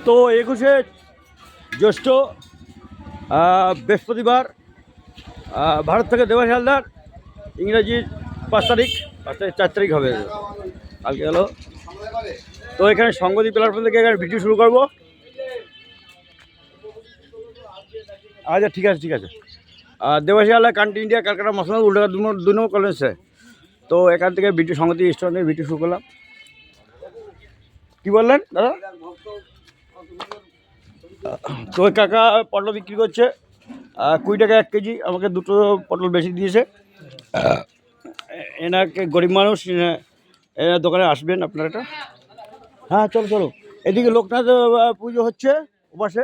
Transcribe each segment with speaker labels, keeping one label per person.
Speaker 1: তো 21শে জ্যৈষ্ঠ বৃহস্পতিবার ভারত থেকে দেবাশিস হালদার ইংরাজির 5 তারিখ 4 তারিখ হবে কালকে গেল। তো এখানে সংগতি প্ল্যাটফর্ম থেকে এখানে ভিডিও শুরু করবো। আচ্ছা ঠিক আছে ঠিক আছে। দেবাশিস হালদার কান্ট্রি ইন্ডিয়া ক্যালকাটা মশলা উল্টা 2 নম্বর কলেজে। তো এখান থেকে ভিডিও সংগতি স্টোর থেকে ভিডিও শুরু করলাম। কি বললেন দাদা? তো ওই কাকা পটল বিক্রি করছে 20 টাকা 1 কেজি। আমাকে 2টো পটল বেশি দিয়েছে। এনাকে গরিব মানুষ, এনার দোকানে আসবেন আপনারা। এটা হ্যাঁ চলো চলো। এদিকে লোকনাথ পুজো হচ্ছে ওপাশে।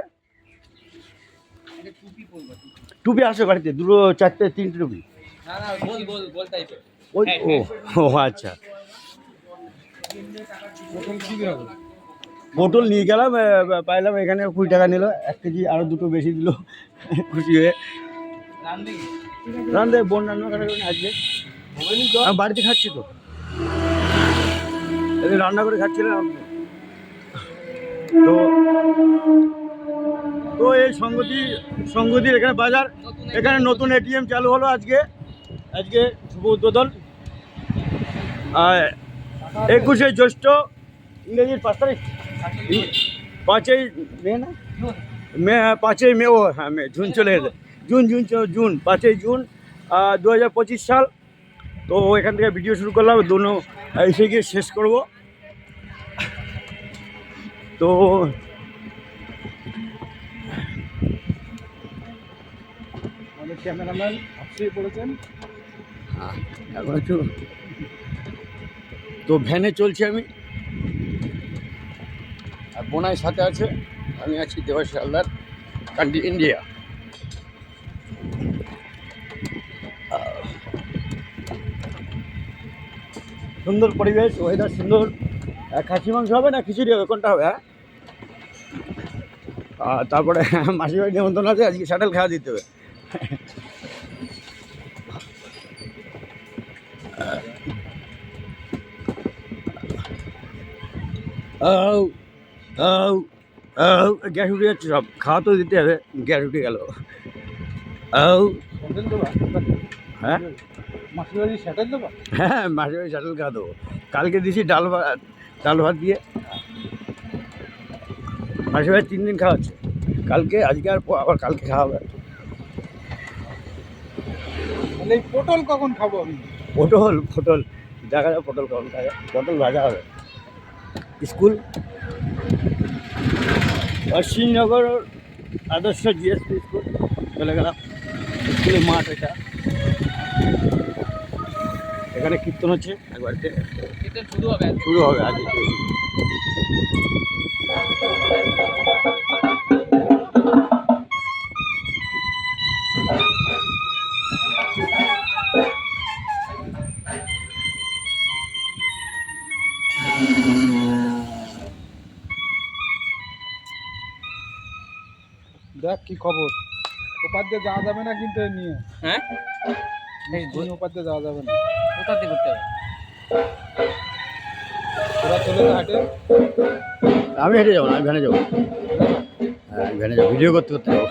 Speaker 1: টুপি আসে বাড়িতে 2, 4, 3টে টুপি। ও আচ্ছা। পটল নিয়ে গেলাম, পাইলাম এখানে 20 টাকা নিল 1 কেজি, আরও 2টো বেশি দিল। খুশি হয়ে রান্ধে বোন রান্না করার জন্য আজকে আমি বাড়িতে খাচ্ছি। তো রান্না করে খাচ্ছিলাম। তো তো এই সংগতির এখানে বাজার, এখানে নতুন এটিএম চালু হলো আজকে শুভ উদ্বোধন। 21শে জ্যৈষ্ঠ ইংরেজির 5 তারিখ 5ই মে না মে 5ই মে। ও হ্যাঁ মে, জুন চলে গেছে। জুন 5ই জুন 2025 সাল। তো এখান থেকে ভিডিও শুরু করলাম, দুনো এসে গিয়ে শেষ করব। তো আমাদের ক্যামেরাম্যান আপসিয়ে পড়েছেন। এখন একটু তো ভ্যানে চলছি আমি, আর বোনাই সাথে আছে। আমি আছি দেবাশিস হালদার কান্ট্রি ইন্ডিয়া। সুন্দর পরিবেশ, ওয়েদার সুন্দর। খাসি মাংস হবে না খিচুড়ি হবে, কোনটা হবে? হ্যাঁ, তারপরে মাসির বাড়ি নিমন্ত্রণ আছে, আজকে শাটেল খাওয়া দিতে হবে। গ্যাস উঠে যাচ্ছে, সব খাওয়া তো দিতে হবে, গ্যাস উঠে গেল। হ্যাঁ মাসির বাড়ি শাটেল দেবো। হ্যাঁ মাসির বাড়ি শাটেল খাওয়া দেবো। কালকে দিছি ডাল ভাত দিয়ে। মাসির বাড়ি 3 দিন খাওয়াচ্ছে, কালকে আজকে আর আবার কালকে খাওয়া হবে। এই পটল কখন খাবো আমি? পটল দেখা যাবে, পটল কখন খাবে। পটল ভাজা হবে। স্কুল শ্রীনগর আদর্শ জিএসপি স্কুল চলে গেলাম। স্কুলের মাঠ এটা, এখানে কীর্তন হচ্ছে একবারতে শুরু হবে আজকে। দেখ কি খবর, ওপার দিয়ে যাওয়া যাবে না কিন্তু নিয়ে। হ্যাঁ ওপার দিয়ে যাওয়া যাবে না, কোথা দিয়ে করতে হবে? ওরা চলে হাঁটে, আমি হেঁটে যাবো না, আমি ভ্যানে যাবো। হ্যাঁ ভ্যানে যাবো, ভিডিও করতে যাবো।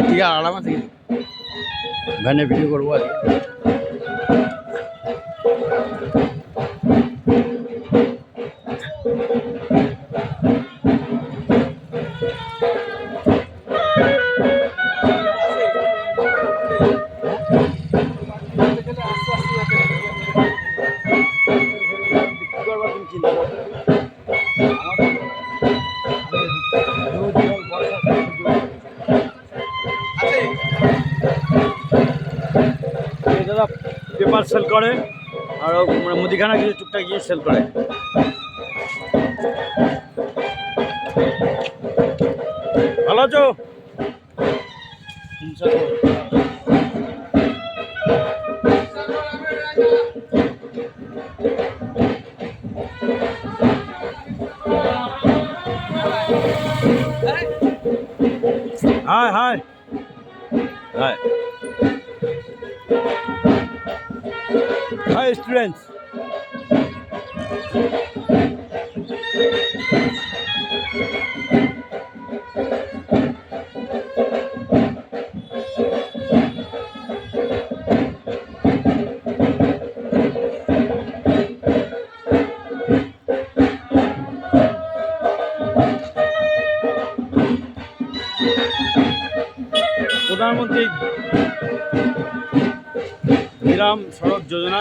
Speaker 1: ঠিক আছে আরাম আছে, ভ্যানে ভিডিও করবো আর দাদা পেপার সেল করে, আর মুদিখানা কিছু টুকটাক গিয়ে সেল করে। ভালো আছো? High high high high students. প্রধানমন্ত্রী গ্রাম সড়ক যোজনা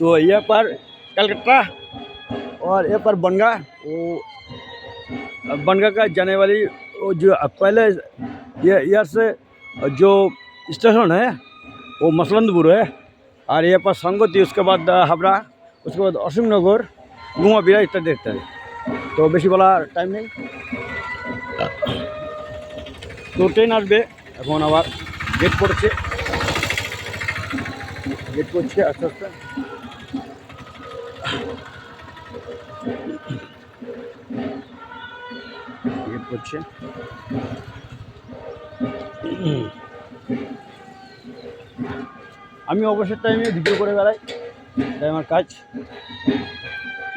Speaker 1: तो ये पर कलकत्ता और ये पर बनगा वो बनगा का जाने वाली वो जो पहले ये यहाँ से जो स्टेशन है वो मसलंदपुर है और ये पर संगति उसके बाद हावड़ा उसके बाद असीम नगर घुमा फिरा इत्यादि इत्यादि तो बेशी बोला टाइम नहीं तो ट्रेन आसबे এখন আবার গেট পড়ছে আস্তে আস্তে গেট পড়ছে আমি অবসর টাইমে ভিডিও করে বেড়াই তাই আমার কাজ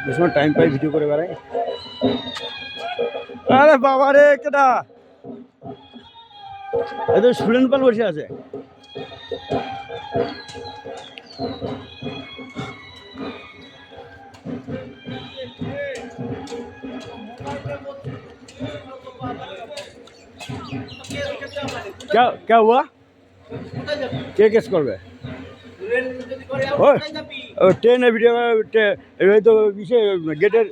Speaker 1: যে সময় টাইম পাই ভিডিও করে বেড়াই আরে বাবা রে কেডা এদের স্টুডেন্ট পাল বসে আছে क्या क्या हुआ কে কেস করবে ট্রেনে ভিডিও তো ইসে গেটের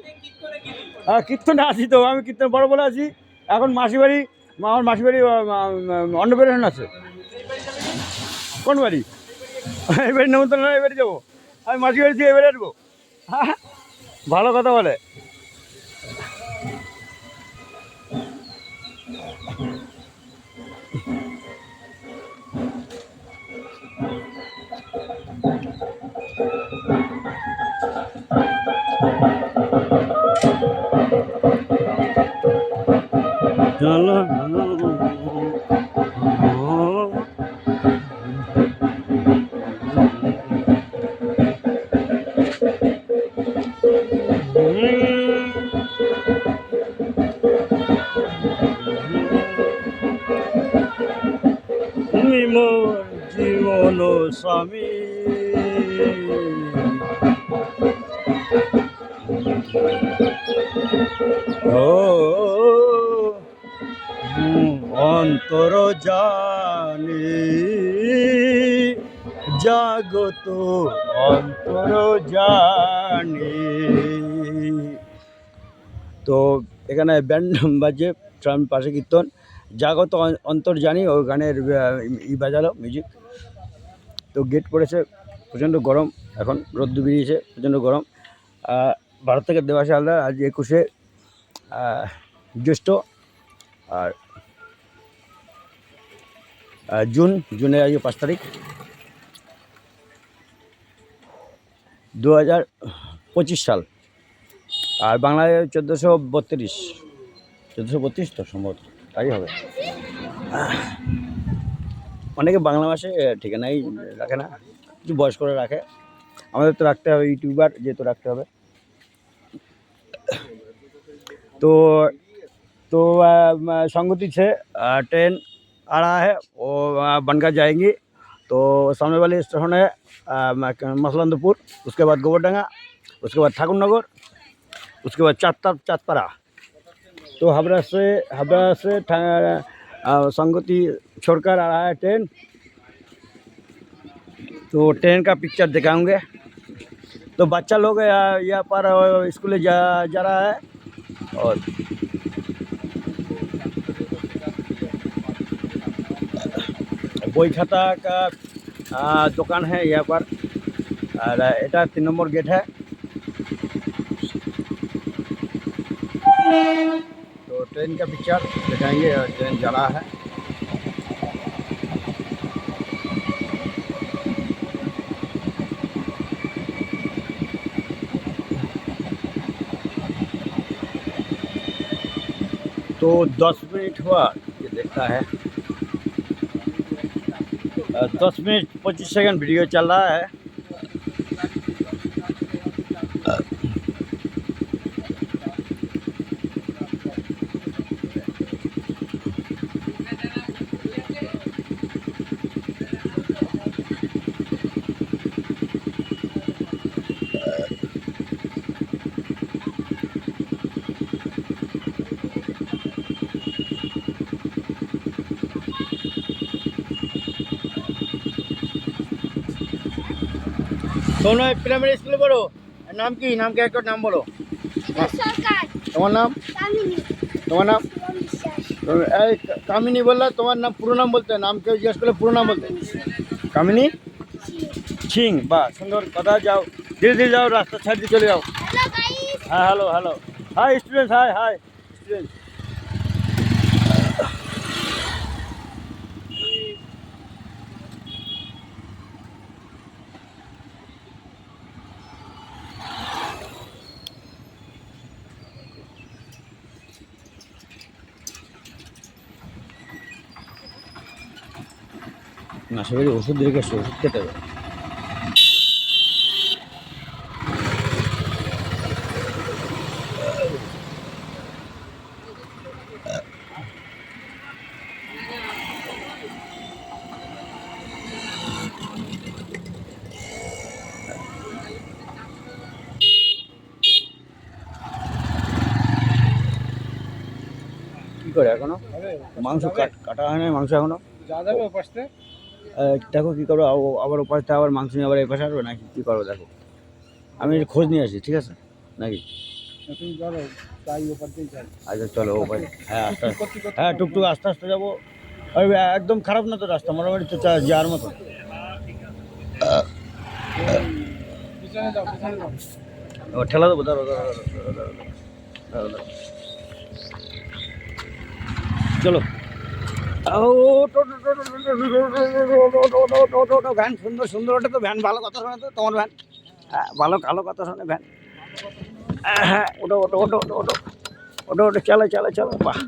Speaker 1: কীর্তনে আসি তো আমি কীর্তন বড় বলে আছি এখন মাসি বাড়ি আমার মাসি বাড়ি অন্নপ্রাশন আছে কোন বাড়ি এই বাড়ি নেমন্তন্ন এই বাড়ি যাবো আমি মাসি বাড়ি দিয়ে এবারে আসবো হ্যাঁ ভালো কথা বলে চলো তুমি মোর জীবন স্বামী ও অন্তর জানি জাগত অন্তর জানি তো এখানে ব্যান্ড বাজে ট্রাম পাশে কীর্তন জাগত অন্তর জানি ও গানের বাজালো মিউজিক তো গেট পড়েছে প্রচণ্ড গরম এখন রোদ্দু বেরিয়েছে প্রচণ্ড গরম ভারত থেকে দেবাশে হালদার আজ 21শে জ্যৈষ্ঠ আর জুনের আজকে 5 তারিখ 2025 সাল আর বাংলায় 1432 তো সম্ভবত তাই হবে অনেকে বাংলা ভাষে ঠিকানাই রাখে না কিছু বয়স করে রাখে আমাদের তো রাখতে হবে ইউটিউবার যেহেতু রাখতে হবে तो संगति से ट्रेन आ रहा है वो बनगा जाएंगी तो सामने वाले स्टेशन है मसलंदपुर उसके बाद गोबरडंगा उसके बाद ठाकुरनगर उसके बाद चाँदपाड़ा तो हावड़ा से संगति छोड़कर आ रहा है ट्रेन तो ट्रेन का पिक्चर दिखाऊंगे तो बच्चा लोग यहाँ पर स्कूल जा रहा है और বই খাতা का दुकान है यहाँ पर और এটা 3 नंबर गेट है तो ट्रेन का पिक्चर दिखाएंगे और ट्रेन जा रहा है। तो 10 मिनट हुआ, ये देखता है 10 मिनट 25 सेकंड वीडियो चल रहा है। তোমরা প্রাইমারি স্কুলে পড়ো, নাম কি? নাম ক্যারেক্টার নাম বলো।
Speaker 2: সরকার
Speaker 1: তোমার নাম?
Speaker 2: কামিনী
Speaker 1: তোমার নাম?
Speaker 2: বিশ্বাস
Speaker 1: এই কামিনী বললে, তোমার নাম পুরো নাম বলতে, নাম কেউ জিজ্ঞেস করলে পুরো নাম বলতে। কামিনী সিং, বাহ সুন্দর কথা। যাও ধীরে ধীরে যাও, রাস্তা ছাড় দিয়ে চলে যাও।
Speaker 2: হ্যালো গাইস
Speaker 1: হ্যাঁ hello hello, hi student, hi hi student. না সবাই ওষুধ দিয়ে গেছে, ওষুধ খেতে হবে। কি করে এখনো মাংস কাটা হয় না? মাংস এখনো দেখো কী করবো, আবার ওপাশে আবার মাংস নিয়ে আবার এই পাশে আসবে নাকি কী করবো? দেখো আমি খোঁজ নিয়ে আসি, ঠিক আছে নাকি? আচ্ছা চলো ও ভাই, হ্যাঁ আস্তে আস্তে, হ্যাঁ টুকটুক আস্তে আস্তে যাবো। ওই একদম খারাপ না তো রাস্তা, মোটামুটি তো যাওয়ার মতো। ঠেলা দেবো, দাঁড়ো দাঁড়ো দাঁড়ো দাঁড়ো দাঁড়ো দাঁড়ো, চলো। ভ্যান সুন্দর সুন্দর, ওটা তো ভ্যান, ভালো কথা শোনে তো তোমার ভ্যান, ভালো ভালো কথা শোনে ভ্যান। হ্যাঁ ওটো ওটো ওটো ওটো ওটো ওটো ওটো, চলো চলো চলো, বাহ।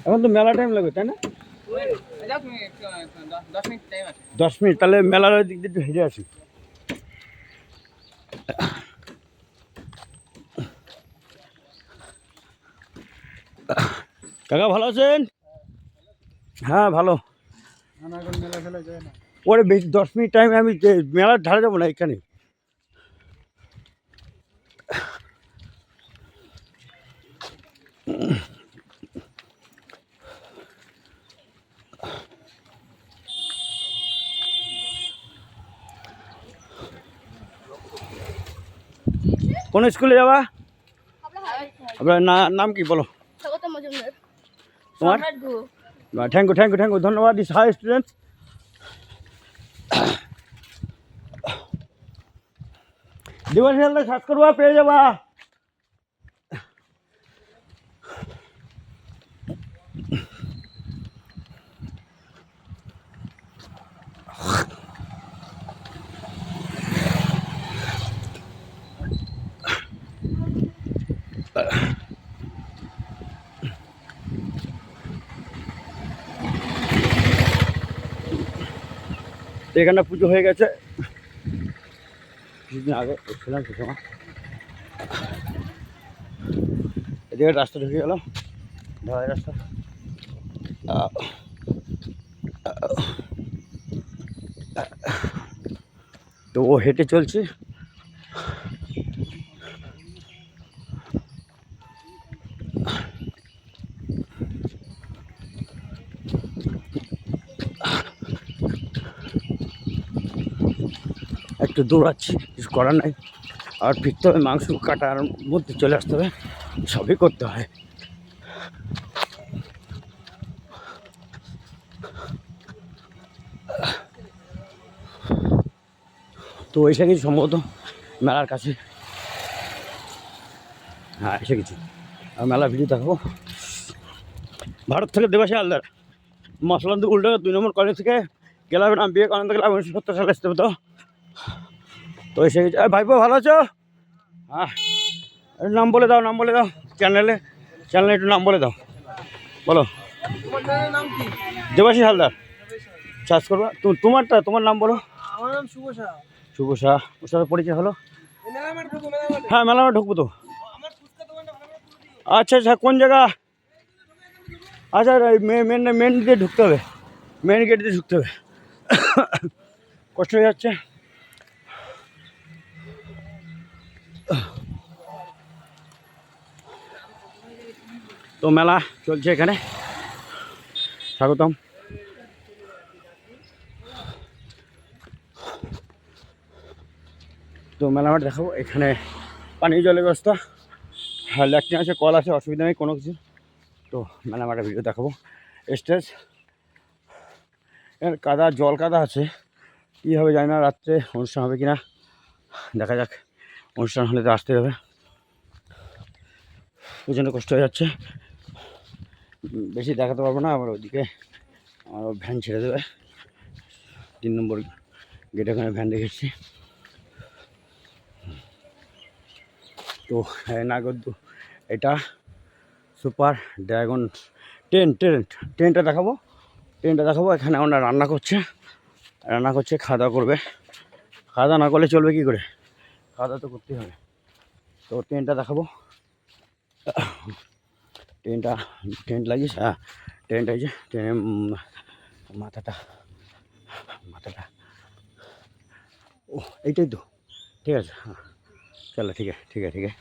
Speaker 1: এখন তো মেলা টাইম লাগবে তাই না? 10 মিনিট, তাহলে মেলার দিক দিয়ে একটু হেঁটে আসি। কাকা ভালো আছেন? হ্যাঁ ভালো। পরে বেশি 10 মিনিট টাইম আমি মেলার ধারে যাবো না, এখানে। কোন স্কুলে যাবা? আপনার নাম কি বলো?
Speaker 2: স্বাগত মজুমদার।
Speaker 1: তোমার? Thank you thank you thank you, ধন্যবাদ। Is high student. দিবস হেলতে সার্চ করবা, পেয়ে যাবা। এখানে পুজো হয়ে গেছে কিছুদিন আগে, ছিলাম সে সময়। এদিকে রাস্তা ঢুকে গেল, ঢালাই রাস্তা। তো ও হেঁটে চলছে। একটু দৌড়াচ্ছি, কিছু করার নাই। আর ফিরতে হবে, মাংস কাটার মধ্যে চলে আসতে হবে, সবই করতে হয়। তো এসে গেছি সম্ভবত মেলার কাছে। হ্যাঁ এসে গেছি, আর মেলা ভিডিও দেখাবো। ভারত থেকে দেবাশী হালদার, মশলান্ত উল্টো 2 নম্বর কলেজ থেকে ক্লাবের নাম বিবেকানন্দ ক্লাব 1970 সালে আসতে হতো। তো এসে গেছি। ভাইপো ভালো আছো? হ্যাঁ নাম বলে দাও, নাম বলে দাও, চ্যানেলে একটু নাম বলে দাও, বলো।
Speaker 3: নাম কি?
Speaker 1: দেবাশী হালদার সার্চ করবা। তোমার নাম বলো।
Speaker 3: আমার নাম শুভ শাহ।
Speaker 1: শুভ শাহ, ওর সাথে পরিচয় হলো।
Speaker 3: মেলামাঠ ঢুকবো, মেলামাঠে।
Speaker 1: হ্যাঁ মেলামাঠ ঢুকবো তো।
Speaker 3: আমার ফুচকা দোকানটা ভালো করে খুলে দিও।
Speaker 1: আচ্ছা আচ্ছা, কোন জায়গা? আচ্ছা মেন দিয়ে ঢুকতে হবে, মেন গেট দিয়ে ঢুকতে হবে। কষ্ট হয়ে যাচ্ছে। তো মেলা চলছে এখানে, স্বাগতম। তো মেলামাঠ দেখাবো। এখানে পানীয় জলের ব্যবস্থা, হ্যাঁ ল্যাট্রিন আছে, কল আছে, অসুবিধা নেই কোনো কিছু। তো মেলামাঠের ভিডিও দেখাবো। স্টেজ এর কাদা, জল কাদা আছে, কী হবে জানি না, রাত্রে অনুষ্ঠান হবে কিনা দেখা যাক। অনুষ্ঠান হলে তো আসতে হবে। প্রচণ্ড কষ্ট হয়ে যাচ্ছে, বেশি দেখাতে পারবো না। আবার ওইদিকে আমার ভ্যান ছেড়ে দেবে, 3 নম্বর গেটে ওখানে ভ্যান রেখেছি। তো নাগরদু, এটা সুপার ড্রাগন ট্রেনটা দেখাবো। এখানে ওনারা রান্না করছে, খাওয়া দাওয়া করবে। খাওয়া দাওয়া না করলে চলবে কী করে, খাওয়া দাওয়া তো করতেই হবে। তো ট্রেনটা দেখাবো। ট্রেন্ট লাগিয়েছে, হ্যাঁ ট্রেনটা এই যে ট্রেনের মাথাটা ও এইটাই তো, ঠিক আছে। हाँ चलो ठीक है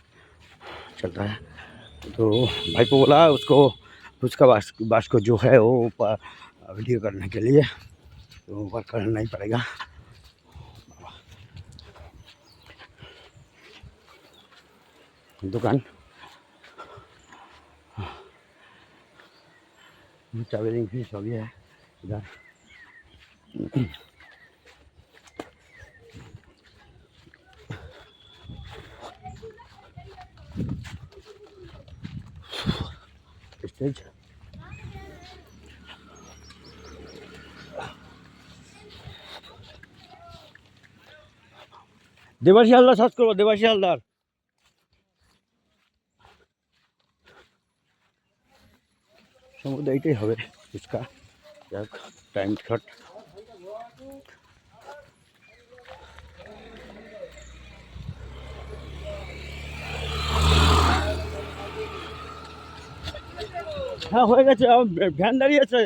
Speaker 1: चल रहा है। तो भाई को बोला उसको, उसका बास को जो है वो वीडियो करने के लिए, तो ऊपर करना ही पड़ेगा। दुकान ट्रैवलिंग भी सभी है इधर। स्टेज देवाशी हालदार सार्च करो, देवाशी हालदार। সম্ভবত এইটাই হবে ফুচকা। যাক টাইম শর্ট। হ্যাঁ হয়ে গেছে, ভ্যান দাঁড়িয়ে আছে।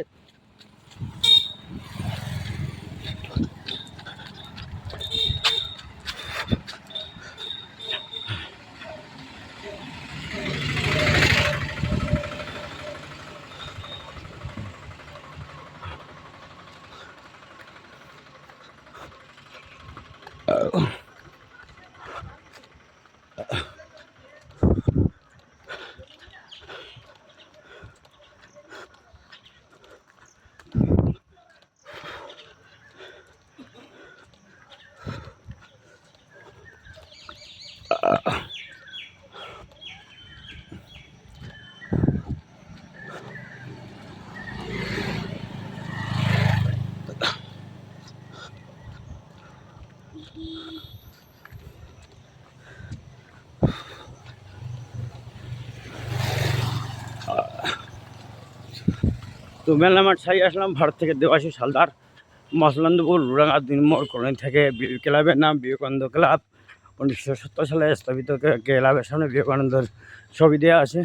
Speaker 1: তো মেলামাঠ ছাড়িয়ে আসলাম। ভারত থেকে দেবাশিস হালদার, মসলান্দপুর রুরাঙ্গা 2 নম্বর কলোনি থেকে। ক্লাবের নাম বিবেকানন্দ ক্লাব, 1970 সালে স্থাপিত ক্লাবের সামনে বিবেকানন্দের ছবি দেওয়া আছে।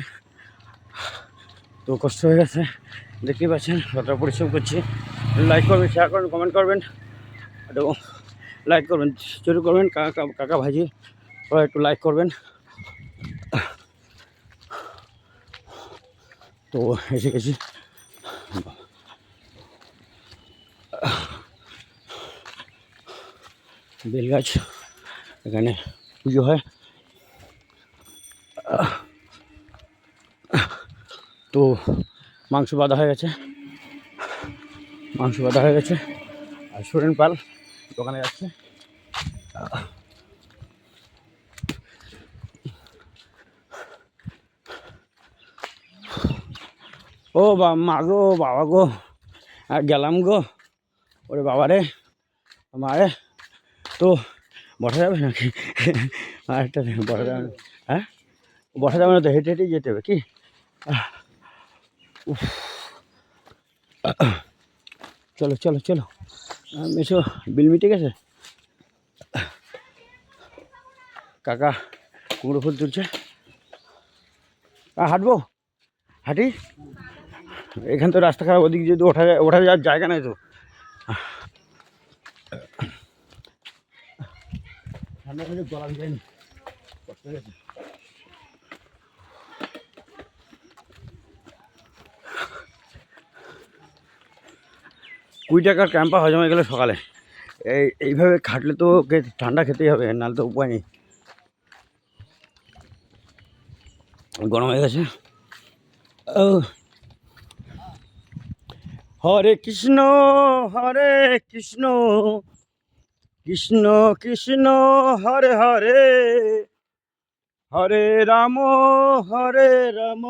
Speaker 1: তো কষ্ট হয়ে গেছে, দেখতেই পাচ্ছেন কতটা পরিশ্রম করছি। লাইক করবেন, শেয়ার করবেন, কমেন্ট করবেন, এবং লাইক করবেন, শুরু করবেন। কাকা ভাইজি সবাই একটু লাইক করবেন। তো এসে গেছি। বেলগাছ, এখানে পুজো হয়। তো মাংস বাঁধা হয়ে গেছে, আর সুরেন পাল দোকানে যাচ্ছে। ও মা গো, বাবা গো, আর গেলাম গো, ওরে বাবা রে, মারে। তো বসা যাবে নাকি? আরেকটা বসা যাবে না? হ্যাঁ, বসা যাবে না তো, হেঁটে হেঁটেই যেতে হবে কি? উফ, চলো চলো চলো, এসো। বিল মিটে গেছে। কাকা কুমড়ো ফুল তুলছে। হাঁটবো, হাঁটি। এখান তো রাস্তা খারাপ, ওদিক যদি ওঠা যাওয়ার জায়গা নেই তো। ঠান্ডা থেকে গলা ভিজায়নি, কষ্ট হয়ে গেছে। 20 টাকার ক্যাম্পা হজম হয়ে গেলে সকালে। এইভাবে খাটলে তো ঠান্ডা খেতেই হবে, নাহলে তো উপায় নেই। গরম হয়ে গেছে। ও হরে কৃষ্ণ, হরে কৃষ্ণ, কৃষ্ণ কৃষ্ণ হরে হরে, হরে রাম, হরে রাম,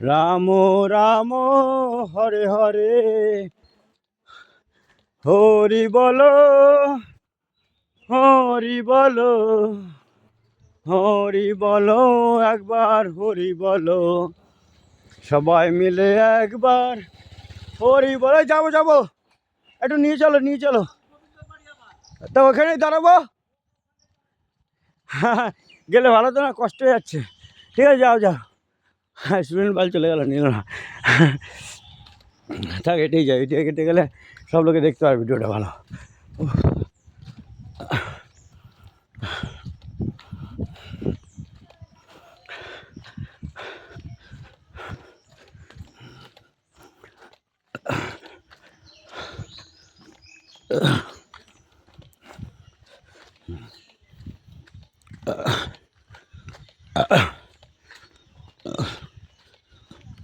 Speaker 1: রাম রাম হরে হরে। হরি বলো, হরি বলো, হরি বলো, একবার হরি বলো, সবাই মিলে একবার হরি বলো। যাবো যাবো, একটু নিয়ে চলো, নিয়ে চলো। তা ওখানেই দাঁড়াবো। হ্যাঁ, গেলে ভালো তো না, কষ্ট হয়ে যাচ্ছে। ঠিক আছে, যাও যাও। হ্যাঁ, স্টুডেন্ট বাল চলে গেল, নিল না। থাক, এটাই যাই, এটা কেটে গেলে সব লোকে দেখতে পারে ভিডিওটা ভালো।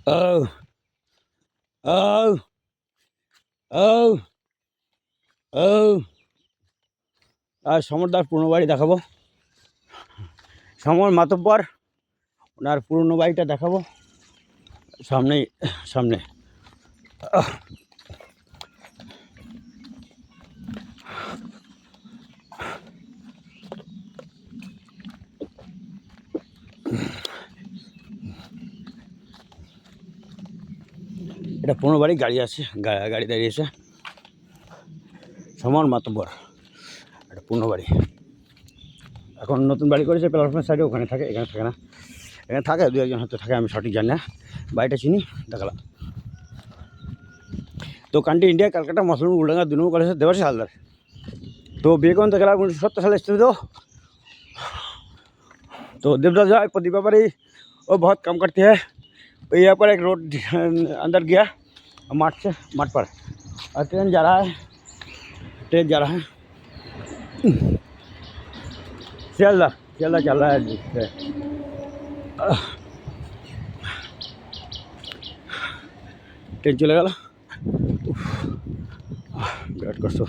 Speaker 1: ও ও ও ও, আর সমরদার পুরনো বাড়ি দেখাবো। সমর মাতব্বর, ওনার পুরনো বাড়িটা দেখাবো সামনেই, সামনে। এটা পুরনো বাড়ি, গাড়ি আছে, গাড়ি দাঁড়িয়েছে। সমর মাতব্বর, এটা পুরনো বাড়ি। এখন নতুন বাড়ি করেছে প্ল্যাটফর্মের সাইডে, ওখানে থাকে, এখানে থাকে না। এখানে থাকে 2-1 হয়তো থাকে, আমি সঠিক জানি না। বাড়িটা চিনি, দেখালাম। তো কান্ট্রি इंडिया कलकत्ता मसलूम उलडंगा दोनों कॉलेज से देवर्षि हालदार। तो विवेकानंद कला 1970 साल स्थित हो। तो देवदास जाए प्रदीपा पर ही वो बहुत कम करती है। तो यहाँ पर एक रोड अंदर गया, मार्ट से, मार्ट पर, और ट्रेन जा रहा है, ट्रेन जा रहा है। सियालदा, सियालदा चल रहा है। ट्रेन चले गया, বিরাট কষ্ট।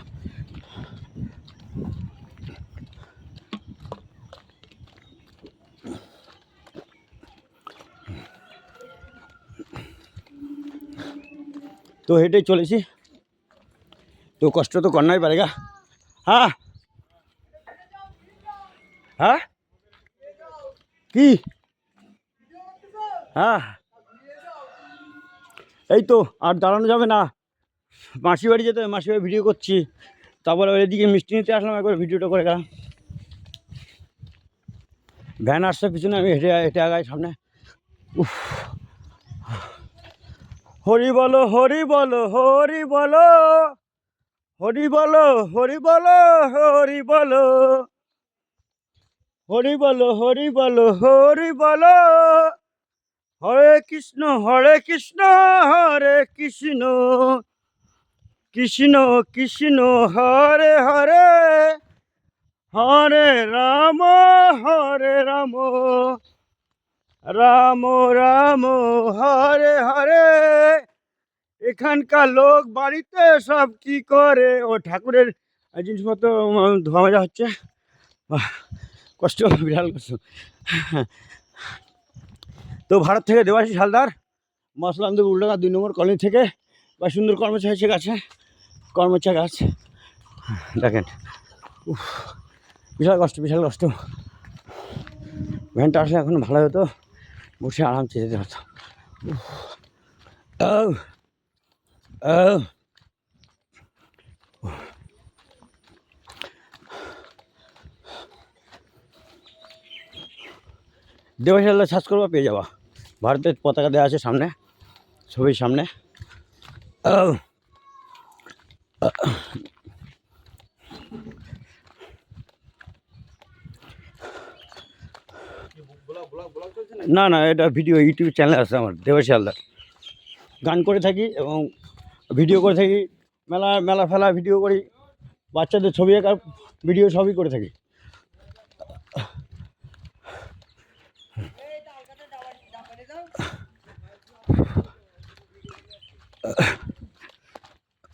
Speaker 1: তো হেঁটে চলেছি, তো কষ্ট তো করনাই পারেগা। হ্যাঁ হ্যাঁ, কি? হ্যাঁ, এই তো আর দাঁড়ানো যাবে না, মাসি বাড়ি যেতে হবে, মাসি বাড়ি ভিডিও করছি। তারপরে এদিকে মিষ্টি নিতে আসলাম, একবার ভিডিওটা করে গেলাম। ভ্যান আসছে পিছনে, আমি হেঁটে হেঁটে আগাই সামনে। উফ, হরি বলো, হরি বলো, হরি বলো, হরি বলো, হরি বলো, হরি বলো, হরি বলো, হরি বলো, হরি বলো, হরে কৃষ্ণ, হরে কৃষ্ণ, হরে কৃষ্ণ, কৃষ্ণ কৃষ্ণ হরে হরে হরে রাম রাম রাম হরে হরে। এখানকার লোক বাড়িতে সব কি করে? ও ঠাকুরের জিনিসপত্র ধোয়া মাজা হচ্ছে। বাহ, কষ্ট, বিশাল কষ্ট। তো ভারত থেকে দেবাশিস হালদার, মশলান্দুর উল্টাঘাট 2 নম্বর কলোনি থেকে, বা সুন্দর কর্মচা হয়েছে গাছে, কর্মচা গাছ দেখেন। উফ, বিশাল কষ্ট, বিশাল কষ্ট। ভ্যানটা আসলে এখন ভালো হতো, বসে আরামসে যেতে হতো। দেবাশিস হালদার সার্চ করবা, পেয়ে যাবা। ভারতের পতাকা দেওয়া আছে সামনে, ছবির সামনে। না না, এটা ভিডিও, ইউটিউব চ্যানেল আছে আমার, দেবাশিস হালদার। গান করে থাকি এবং ভিডিও করে থাকি, মেলা মেলা ফেলা ভিডিও করি, বাচ্চাদের ছবি আঁকার ভিডিও সবই করে থাকি।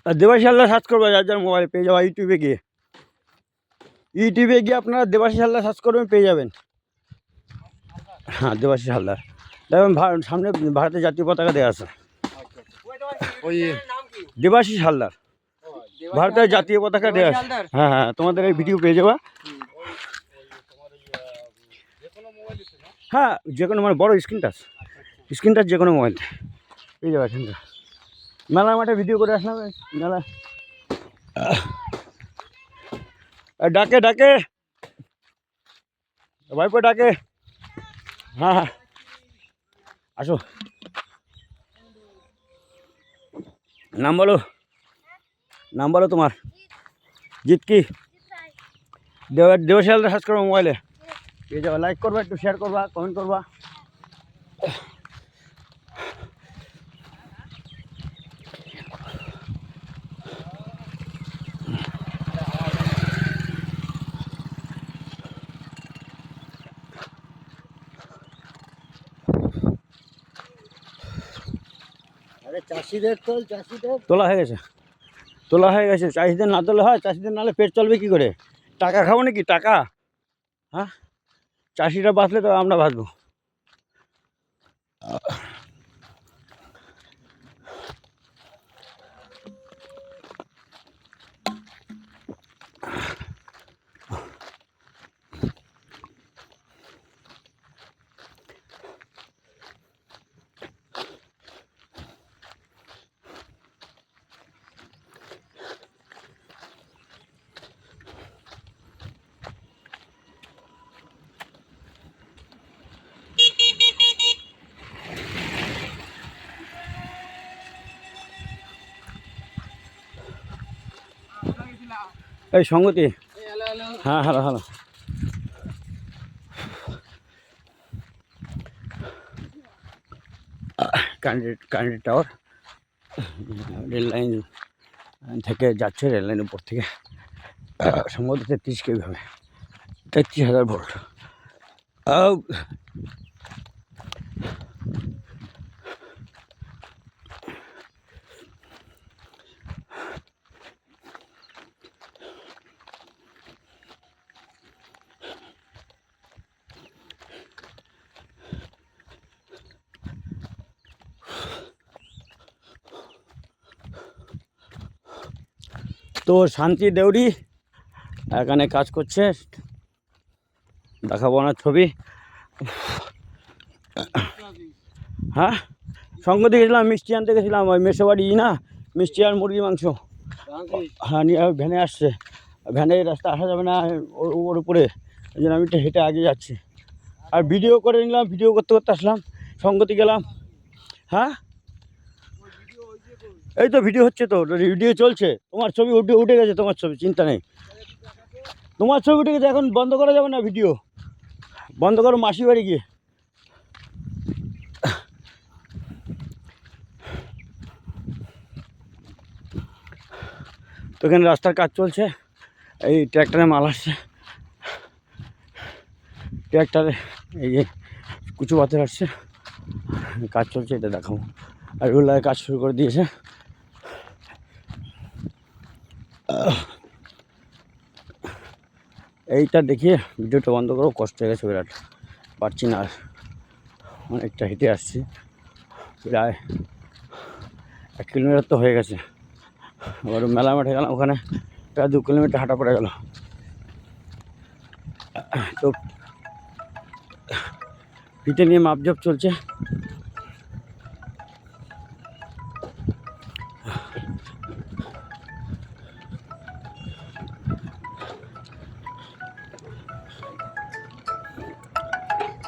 Speaker 1: দেবাশিস হালদার সার্চ করবে, যার যার মোবাইলে পেয়ে যাওয়া। ইউটিউবে গিয়ে আপনারা দেবাশিস হালদার সার্চ করবেন, পেয়ে যাবেন। হ্যাঁ, দেবাশিস হালদার দেখবেন, সামনে ভারতের জাতীয় পতাকা দেওয়া আছে। দেবাশিস হালদার, ভারতের জাতীয় পতাকা দেওয়া আছে। হ্যাঁ হ্যাঁ, তোমাদের এই ভিডিও পেয়ে যাবা। হ্যাঁ, যে কোনো, মানে বড় স্ক্রিন টাচ যে কোনো মোবাইল পেয়ে যাবে এখানটা। মেলা মাঠে ভিডিও করে আসলাম, মেলা ডাকে ডাকে, ভাইপো ডাকে। হ্যাঁ হ্যাঁ, আসো, নাম বলো তোমার। জিত কি? দেবাশিস হালদার সার্চ করবো মোবাইলে, পেয়ে যাবে। লাইক করবা, একটু শেয়ার করবা, কমেন্ট করবা। চাষিদের তোলা হয়ে গেছে, চাষিদের না তোলা হয়, চাষিদের নাহলে পেট চলবে কি করে? টাকা খাবো নাকি? টাকা, হ্যাঁ, চাষিরা বাঁচলে তো আমরা বাঁচবো। এই সঙ্গতি, হ্যাঁ হ্যালো হ্যালো। কারেন্টের টাওয়ার, রেল লাইন থেকে যাচ্ছে, রেল লাইনের উপর থেকে, সম্ভবত 33 কেভি হবে, 33,000 ভোল্ট। তো শান্তি দেউরি এখানে কাজ করছে, দেখাবো না ছবি। হ্যাঁ, সঙ্গতে গেছিলাম, মিষ্টি আনতে গেছিলাম, ওই মেসো বাড়ি না, মিষ্টি আর মুরগি মাংস। হ্যাঁ, নিয়ে ভ্যানে আসছে, ভ্যানে রাস্তা আসা যাবে না ওর উপরে, এই জন্য আমি একটু হেঁটে আগে যাচ্ছি। আর ভিডিও করে নিলাম, ভিডিও করতে করতে আসলাম, সঙ্গতি গেলাম। হ্যাঁ, এই তো ভিডিও হচ্ছে, তো ভিডিও চলছে। তোমার ছবি উঠে গেছে, তোমার ছবি, চিন্তা নেই, তোমার ছবি উঠে গেছে। এখন বন্ধ করা যাবে না, ভিডিও বন্ধ করো মাসি বাড়ি গিয়ে। তো এখানে রাস্তার কাজ চলছে, এই ট্র্যাক্টরে মাল আসছে, ট্র্যাক্টরে এই যে কুচু পাথর আসছে, কাজ চলছে, এটা দেখাবো। আর রোলারে কাজ শুরু করে দিয়েছে। এইটা দেখিয়ে ভিডিওটা বন্ধ করো, কষ্ট হয়ে গেছে বিরাট, পারছি না আর, অনেকটা হেঁটে আসছি, প্রায় 1 কিলোমিটার তো হয়ে গেছে। আবার মেলা মাঠে গেলাম, ওখানে প্রায় 2 কিলোমিটার হাঁটা পড়ে গেল। তো পিঠে নিয়ে মাপঝোপ চলছে।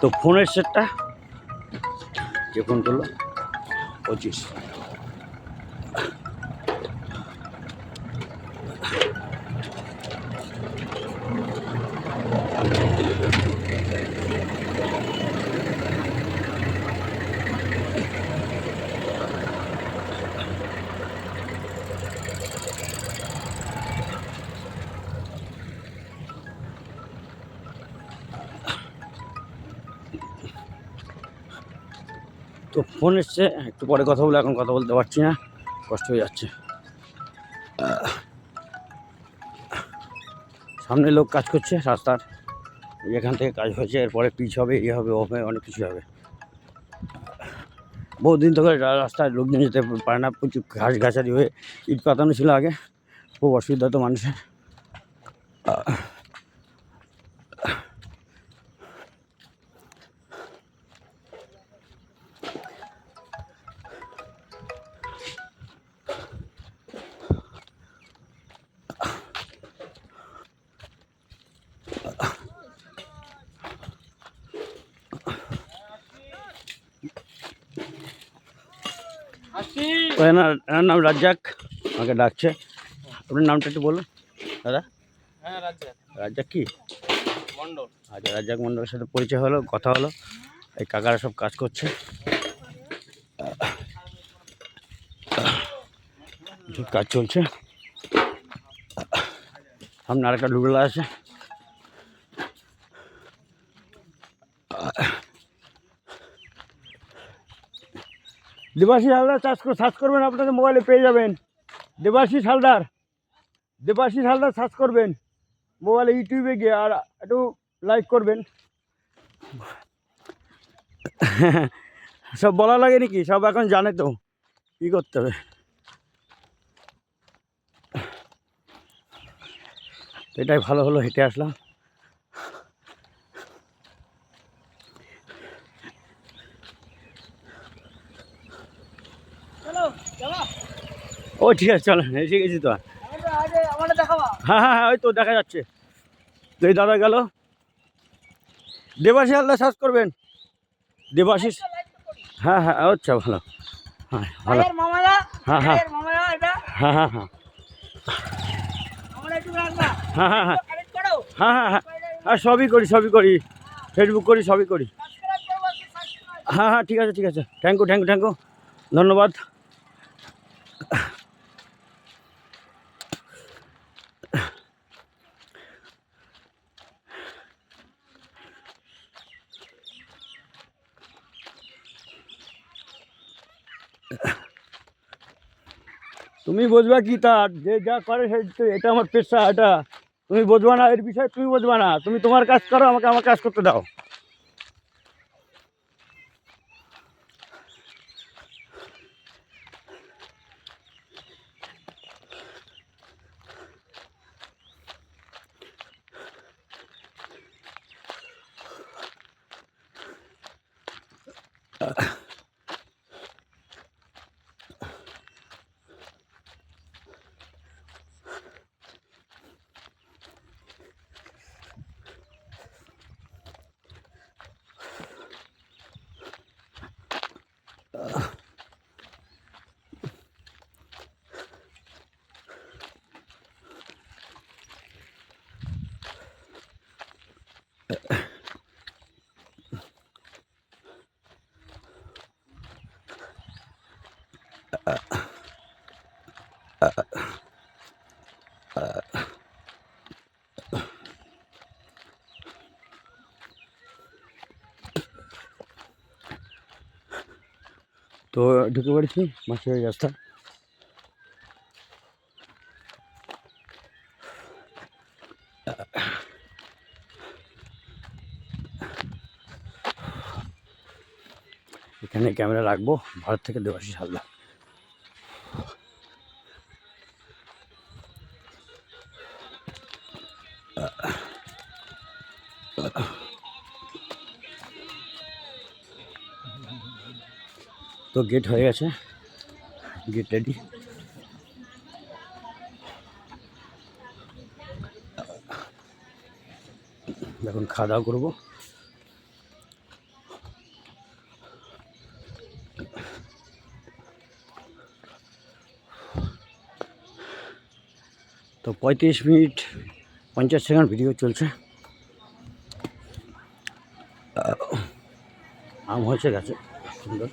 Speaker 1: তো ফোনের সেটটা যে ফোন করলো 25। তো ফোন এসছে, একটু পরে কথা বলে, এখন কথা বলতে পারছি না, কষ্ট হয়ে যাচ্ছে। সামনে লোক কাজ করছে রাস্তার, এখান থেকে কাজ হয়েছে, এরপরে পিচ হবে, ইয়ে হবে, ও হবে, অনেক কিছু হবে। বহুদিন ধরে রাস্তায় লোকজন যেতে পারে না, প্রচুর ঘাস ঘাসারি হয়ে ইট পাতানো ছিল আগে, খুব অসুবিধা হতো মানুষের। তো এনার নাম রাজ্জাক, আমাকে ডাকছে। আপনার নামটা একটু বলুন দাদা।
Speaker 3: হ্যাঁ, রাজ্জাক
Speaker 1: রাজ্জাক কি
Speaker 3: মন্ডল।
Speaker 1: আচ্ছা, রাজ্জাক মন্ডলের সাথে পরিচয় হলো, কথা হলো। এই কাকারা সব কাজ করছে, কাজ চলছে। সামনে আরেকটা ডুবলা আছে। দেবাশিস হালদার সার্চ করবেন, আপনাদের মোবাইলে পেয়ে যাবেন। দেবাশিস হালদার, দেবাশিস হালদার সার্চ করবেন মোবাইলে, ইউটিউবে গিয়ে, আর একটু লাইক করবেন। সব বলা লাগে নাকি, সব এখন জানে তো কী করতে হবে। এটাই ভালো হলো, হেঁটে আসলাম। ও ঠিক আছে, চলো, এসে গেছি তো। হ্যাঁ হ্যাঁ হ্যাঁ, ওই তো দেখা যাচ্ছে। তো এই দাদা গেল। দেবাশিস হালদার সার্চ করবেন, দেবাশিস। হ্যাঁ হ্যাঁ, আচ্ছা, ভালো, হ্যাঁ ভালো, হ্যাঁ হ্যাঁ হ্যাঁ হ্যাঁ হ্যাঁ হ্যাঁ হ্যাঁ হ্যাঁ হ্যাঁ হ্যাঁ হ্যাঁ হ্যাঁ, সবই করি, ফেসবুক করি, সবই করি। হ্যাঁ হ্যাঁ, ঠিক আছে, থ্যাংক ইউ, ধন্যবাদ। তুমি বুঝবা কি, তার যে যা করে এটা আমার পেশা, এটা তুমি বুঝবা না, এর বিষয়ে তুমি বুঝবা না, তুমি তোমার কাজ করো, আমাকে আমার কাজ করতে দাও। তো ঢুকে পড়েছি মাসিবাড়ির রাস্তা। এখানে ক্যামেরা রাখবো, ভারত থেকে দেবাশিস হালদার। তো গেট হয়ে গেছে, গেট রেডি। এখন খাওয়া দাওয়া করবো। তো 35 মিনিট 50 সেকেন্ড ভিডিও চলছে। আম হয়েছে গাছে সুন্দর।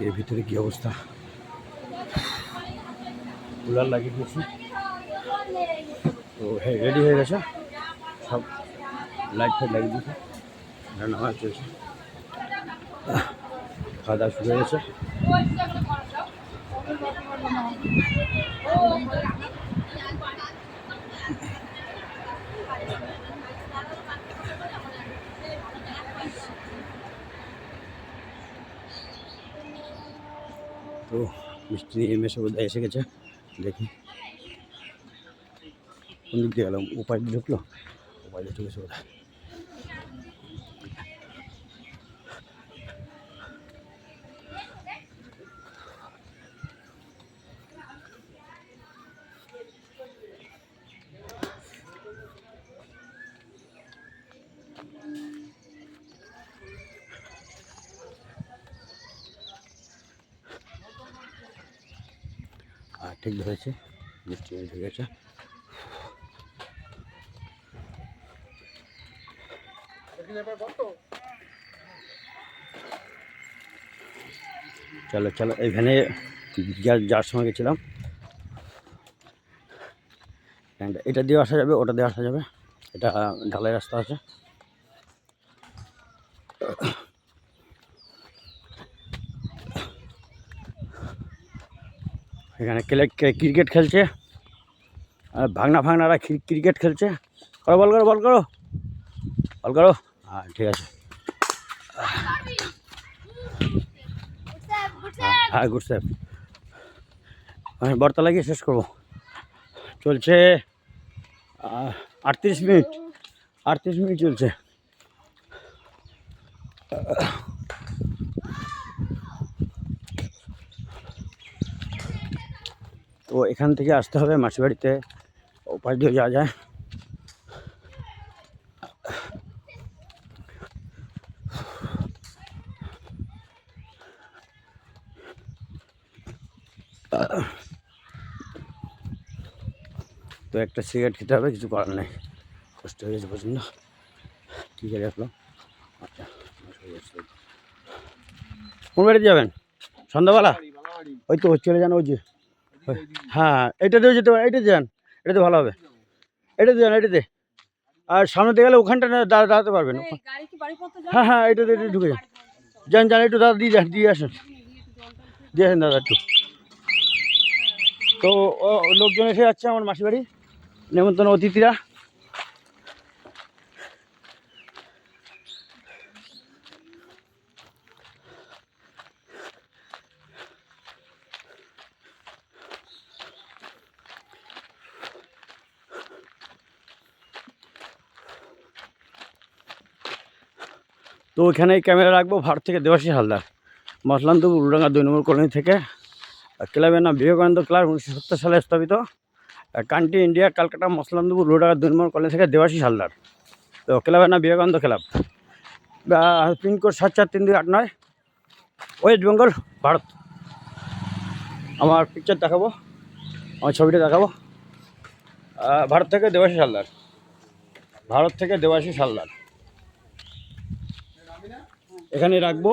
Speaker 1: এর ভিতরে কি অবস্থা, কুলার লাগিয়ে দিয়েছি। তো হ্যাঁ, রেডি হয়ে গেছে সব, লাইট ফাইট লাগিয়ে দিয়েছে, রান্না বান্না চলছে, খাওয়া দাওয়া শুরু হয়ে গেছে। তো মিষ্টি এমএসে বোধহয় এসে গেছে, দেখি কোন দিক দিয়ে গেলাম, উপায় দিয়ে ঢুকলো, উপায় দিয়ে ঢুকেছে বোধহয়। ঠিক ধরেছে, মিষ্টি ঢুকে গেছে। চলো চলো, এই ভ্যানে যার সময় গেছিলাম, এটা দিয়ে আসা যাবে, ওটা দিয়ে আসা যাবে, এটা ঢালাই রাস্তা আছে। এখানে ক্রিকেট খেলছে, আর ভাগনারা ক্রিকেট খেলছে। করো, বল করো, বল করো, বল করো। হ্যাঁ ঠিক আছে, হ্যাঁ গুড স্যার। আমি বর্তলা গিয়ে শেষ করবো। চলছে 38 মিনিট, 38 মিনিট চলছে। তো এখান থেকে আসতে হবে মাসিবাড়িতে, ওপাশ দিয়ে যাওয়া যায়। তো একটা সিগারেট খেতে হবে, কিছু করার নেই, কষ্ট হয়ে গেছে প্রচণ্ড। ঠিক আছে রাখলাম। আচ্ছা, কোন বাড়িতে যাবেন? সন্ধ্যাবেলা ওই তো চলে যান, ওই যে হ্যাঁ এইটাতেও যেতে পারেন, এইটাতে যান, এটাতে ভালো হবে, এটাতে যান, এটাতে। আর সামনেতে গেলে ওখানটা দাঁড়াতে পারবেন। হ্যাঁ হ্যাঁ, এটাতে ঢুকে যান, যান যান, একটু দাদা দিয়ে আসেন, দিয়ে আসেন দাদা একটু। তো লোকজন এসে যাচ্ছে আমার মাসি বাড়ি, নেমন্তন্ন অতিথিরা। তো ওইখানে ক্যামেরা রাখবো, ভারত থেকে দেবাশিস হালদার, মসলান্তপুর উলডাঙ্গা 2 নম্বর কলোনি থেকে। ক্লাবের নাম বিবেকানন্দ ক্লাব, 1970 সালে স্থাপিত। Country India, Calcutta, Maslantapur Uldanga 2 নম্বর কলোনি থেকে দেবাশিস হালদার। তো ক্লাবের নাম Vivekananda club, pin code 743289, West Bengal, Bharat. আমার পিকচার দেখাবো, আমার ছবিটা দেখাবো। ভারত থেকে দেবাশিস হালদার, ভারত থেকে দেবাশিস হালদার। এখানে রাখবো।